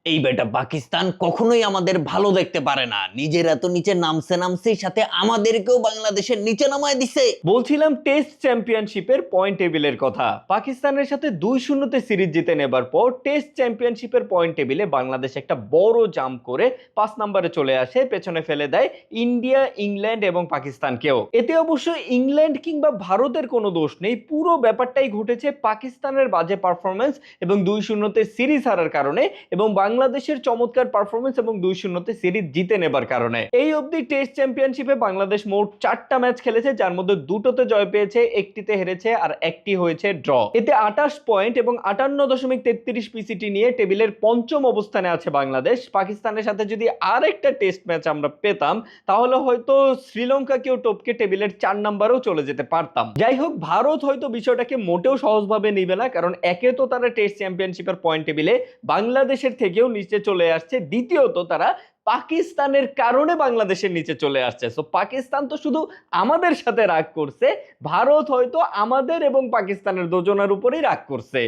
এই বেটা পাকিস্তান কখনোই আমাদের ভালো দেখতে পারে না। নিজেরা তো নিচে নামছে নামছে, সাথে আমাদেরকেও বাংলাদেশের নিচে নামায় দিছে। বলছিলাম টেস্ট চ্যাম্পিয়নশিপের পয়েন্ট টেবিলের কথা। পাকিস্তানের সাথে 2-0 সিরিজ জিতে নেবার পর টেস্ট চ্যাম্পিয়নশিপের পয়েন্ট টেবিলে বাংলাদেশ একটা বড় জাম্প করে 5 নম্বরে চলে আসে, পেছনে ফেলে দেয় ইন্ডিয়া, ইংল্যান্ড এবং পাকিস্তানকেও। এতে অবশ্য ইংল্যান্ড কিংবা ভারতের কোনো দোষ নেই, পুরো ব্যাপারটাই ঘটেছে পাকিস্তানের বাজে পারফরমেন্স এবং 2-0 সিরিজ হারার কারণে, এবং বাংলাদেশের চমৎকার পারফরমেন্স এবং 2-0 সিরিজ জিতে নেবার কারণে। এই অবধি টেস্ট চ্যাম্পিয়নশিপে বাংলাদেশ মোট 4টা ম্যাচ খেলেছে, যার মধ্যে 2টোতে জয় পেয়েছে, 1টিতে হেরেছে আর 1টি হয়েছে ড্র। এতে 28 পয়েন্ট এবং 58.33 পিসিটি নিয়ে টেবিলের 5ম অবস্থানে আছে বাংলাদেশ। পাকিস্তানের সাথে যদি আরেকটা টেস্ট ম্যাচ আমরা পেতাম তাহলে হয়তো শ্রীলঙ্কাকেও টপকে টেবিলের 4 নম্বরেও চলে যেতে পারতাম। যাই হোক, ভারত হয়তো বিষয়টাকে মোটেও সহজভাবে নিবে না, কারণ একে তো তারা টেস্ট চ্যাম্পিয়নশিপের পয়েন্ট টেবিলে বাংলাদেশের থেকেও নিচে চলে আসছে, দ্বিতীয়ত তারা পাকিস্তানের কারণে বাংলাদেশের নিচে চলে আসছে। সো পাকিস্তান তো শুধু আমাদের সাথে রাগ করছে, ভারত হয়তো আমাদের এবং পাকিস্তানের দুজনের উপরেই রাগ করছে।